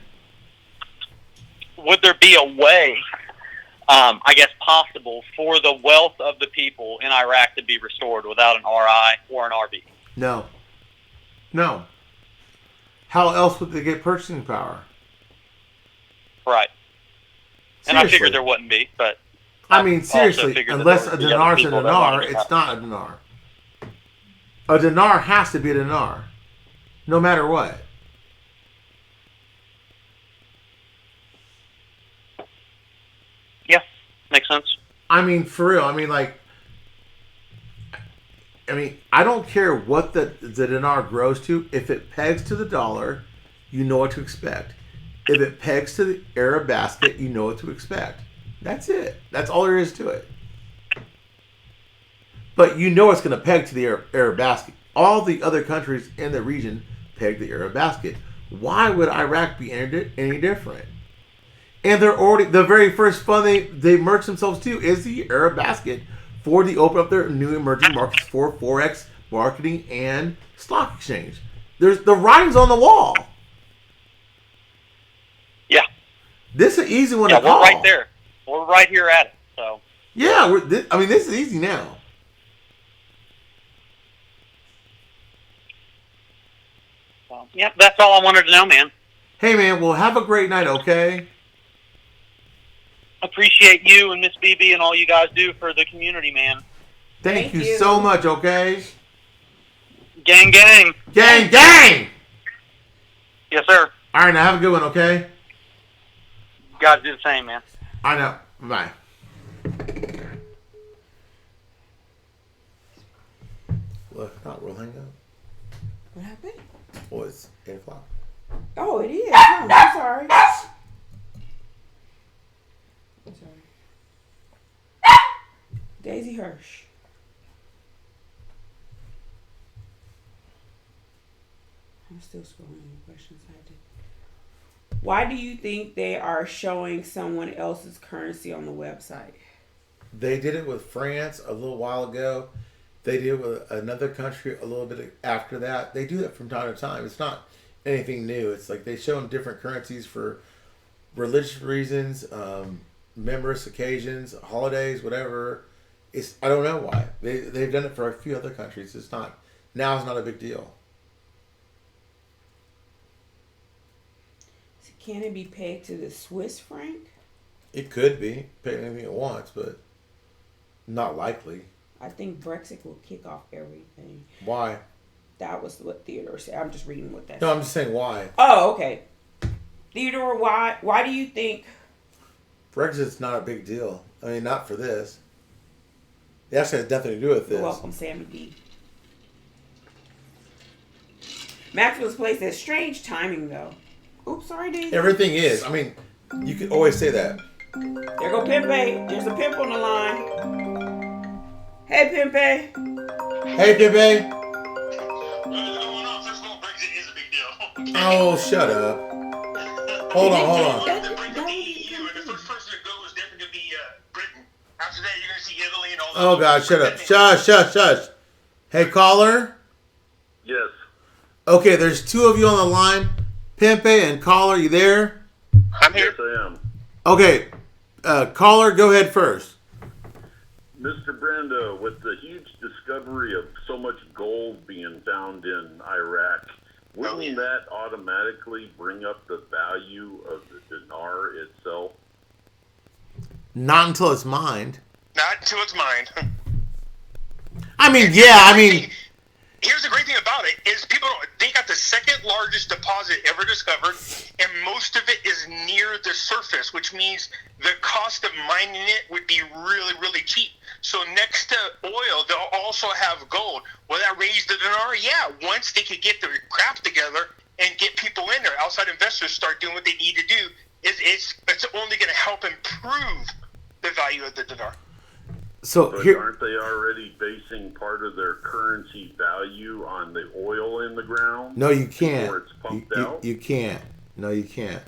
Would there be a way, I guess possible, for the wealth of the people in Iraq to be restored without an RI or an RV? No. No. How else would they get purchasing power? Right. And Seriously. I figured there wouldn't be, but... I mean, seriously, unless a dinar's a dinar, it's not a dinar. A dinar has to be a dinar, no matter what. Yeah, makes sense. I mean, for real. I don't care what the dinar grows to. If it pegs to the dollar, you know what to expect. If it pegs to the Arab basket, you know what to expect. That's it. That's all there is to it. But you know it's going to peg to the Arab basket. All the other countries in the region peg the Arab basket. Why would Iraq be any different? And they're already, the very first fund they merged themselves to is the Arab basket for the open up their new emerging markets for Forex marketing and stock exchange. There's the writing's on the wall. Yeah. This is an easy one to call. We're right there. We're right here at it. So. Yeah, this is easy now. Yep, that's all I wanted to know, man. Hey, man, well, have a great night, okay? Appreciate you and Miss BB and all you guys do for the community, man. Thank you so much, okay? Gang, gang. Gang, gang! Yes, sir. All right, now have a good one, okay? You guys do the same, man. I know. Bye. Look, not real hang up. What happened? Well, it's 8 o'clock. Oh, it is. Oh, I'm sorry. I'm sorry. Daisy Hirsch. I'm still scrolling questions I did. Why do you think they are showing someone else's currency on the website? They did it with France a little while ago. They did it with another country a little bit after that. They do that from time to time. It's not anything new. It's like they show them different currencies for religious reasons, memorous occasions, holidays, whatever. I don't know why. They've done it for a few other countries. Now it's not a big deal. So can it be pegged to the Swiss franc? It could be. Pay anything it wants, but not likely. I think Brexit will kick off everything. Why? That was what Theodore said. I'm just reading what that No, said. I'm just saying why. Oh, okay. Theodore, why do you think Brexit's not a big deal? I mean, not for this. It actually has nothing to do with this. You're welcome, Sammy B. Maxwell's Place has strange timing, though. Oops, sorry, Daisy. Everything is. I mean, you can always say that. There go Pimpe. There's a pimp on the line. Hey, Pimpe. Hey, Pimpe. What's going on? First of all, Brexit is a big deal. Oh, shut up. Hold on. The Brexit to the EU, and the first person to go is definitely going to be Britain. After that, you're going to see Italy and all that. Oh, God, shut up. Shush. Hey, caller. Yes. Okay, there's two of you on the line. Pimpe and caller, you there? I'm here. Yes, I am. Okay, caller, go ahead first. Mr. Brando, with the huge discovery of so much gold being found in Iraq, wouldn't that automatically bring up the value of the dinar itself? Not until it's mined. Not until it's mined. Here's the great thing about it is they got the second largest deposit ever discovered, and most of it is near the surface, which means the cost of mining it would be really, really cheap. So next to oil, they'll also have gold. Will that raise the dinar? Yeah, once they could get their crap together and get people in there, outside investors start doing what they need to do, it's only going to help improve the value of the dinar. So here, aren't they already basing part of their currency value on the oil in the ground? No, you can't. Before it's pumped out? You can't. No, you can't.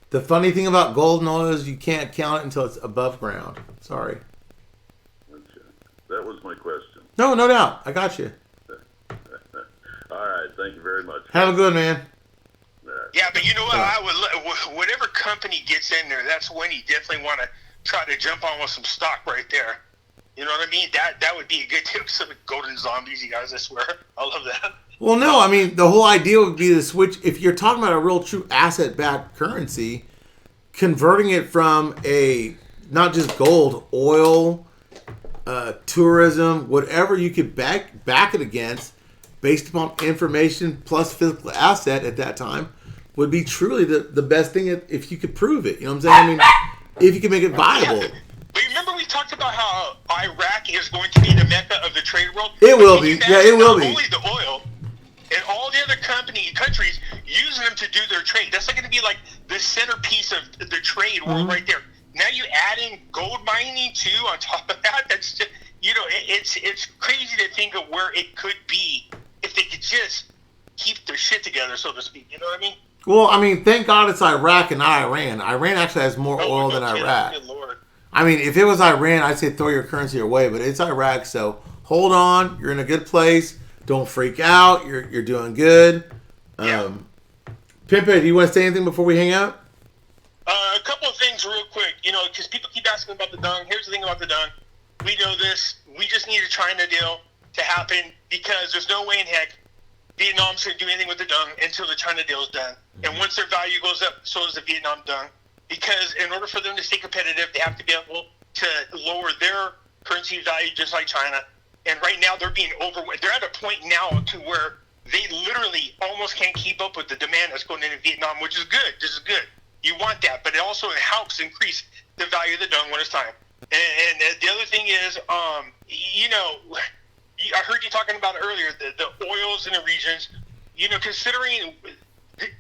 The funny thing about gold and oil is you can't count it until it's above ground. Sorry. Okay. That was my question. No doubt. I got you. All right. Thank you very much. Have a good man. Yeah, but you know what? Whatever company gets in there, that's when you definitely want to try to jump on with some stock right there. You know what I mean? That would be a good tip. Some golden zombies, you guys, I swear. I love that. Well, no, I mean, the whole idea would be to switch. If you're talking about a real true asset-backed currency, converting it from not just gold, oil, tourism, whatever you could back it against, based upon information plus physical asset at that time, would be truly the best thing if you could prove it. You know what I'm saying? I mean, if you could make it viable. Yeah. But remember we talked about how Iraq is going to be the mecca of the trade world? It will be. Yeah, it will be. Not only the oil, and all the other countries using them to do their trade. That's going to be like the centerpiece of the trade world right there. now you add in gold mining too on top of that. That's just, it's crazy to think of where it could be if they could just keep their shit together, so to speak. You know what I mean? Well, I mean, thank God it's Iraq and not Iran. Iran actually has more oil than Iraq. Good Lord. I mean, if it was Iran, I'd say throw your currency away, but it's Iraq, so hold on. You're in a good place. Don't freak out. You're doing good. Yeah. Pimpin', do you want to say anything before we hang out? A couple of things real quick, because people keep asking about the dung. Here's the thing about the dung. We know this. We just need a China deal to happen because there's no way in heck Vietnam's going to do anything with the dung until the China deal is done. And once their value goes up, so does the Vietnam dung. Because in order for them to stay competitive, they have to be able to lower their currency value just like China. And right now they're being overwhelmed. They're at a point now to where they literally almost can't keep up with the demand that's going into Vietnam, which is good. This is good. You want that, but it also helps increase the value of the dung when it's time. And the other thing is, I heard you talking about earlier, the oils in the regions, considering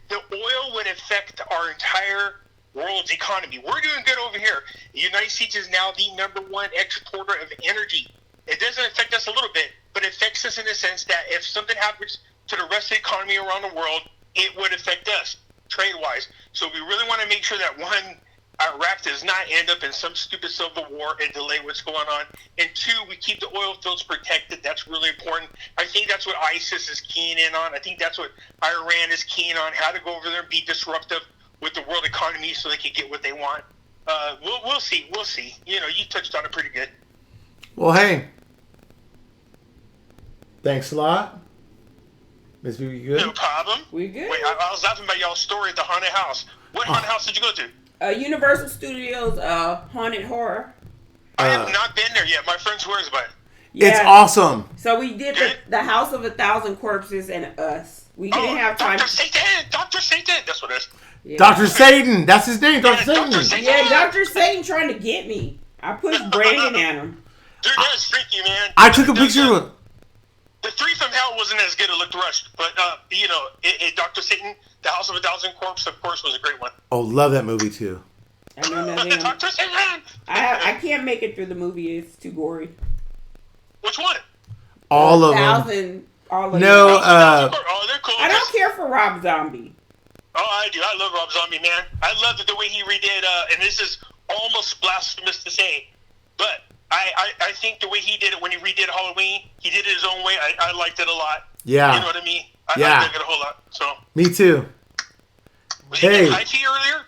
the oil would affect our entire world's economy. We're doing good over here. The United States is now the #1 exporter of energy. It doesn't affect us a little bit, but it affects us in the sense that if something happens to the rest of the economy around the world, it would affect us trade-wise. So we really want to make sure that, one, Iraq does not end up in some stupid civil war and delay what's going on. And two, we keep the oil fields protected. That's really important. I think that's what ISIS is keying in on. I think that's what Iran is keying on, how to go over there and be disruptive with the world economy so they can get what they want. We'll see. We'll see. You touched on it pretty good. Well, hey. Thanks a lot. Miss B, you good? No problem. We good. Wait, I was laughing about y'all's story at the haunted house. What haunted house did you go to? Universal Studios Haunted Horror. I have not been there yet. My friend swears by it. Yeah. It's awesome. So we did the House of 1,000 Corpses and Us. We didn't have time. Dr. Satan. That's what it is. Yeah. Dr. Satan. That's his name. Dr. Satan. Dr. Satan. Yeah, Dr. Satan trying to get me. I pushed Brandon at him. Dude, that's freaky, man. I took a picture of it. The Three from Hell wasn't as good. It looked rushed. But, Dr. Satan, The House of 1,000 Corpses, of course, was a great one. Oh, love that movie, too. I know nothing. Dr. Satan! I can't make it through the movie. It's too gory. Which one? All of them. 1,000. All of No, them. Oh, they're cool. I don't care for Rob Zombie. Oh, I do. I love Rob Zombie, man. I love the way he redid, and this is almost blasphemous to say, but I think the way he did it when he redid Halloween, he did it his own way. I liked it a lot. Yeah. You know what I mean? I dug it a whole lot. So. Me too. Was he getting high tea earlier?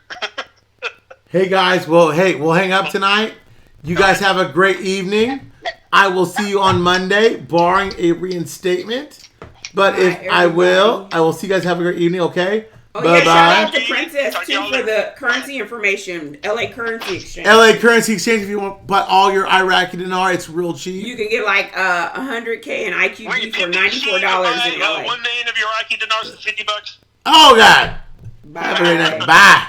Hey, guys. Well, we'll hang up tonight. You guys have a great evening. I will see you on Monday, barring a reinstatement. But I will see you guys. Have a great evening, okay? Oh, bye-bye. Yeah, shout out to Princess, too, for the currency information. LA Currency Exchange. LA Currency Exchange, if you want to buy all your Iraqi dinar, it's real cheap. You can get like $100K in IQD for $94 in LA. 1 million of your Iraqi dinars for $50. Oh, God. Bye. Have a great night. Bye.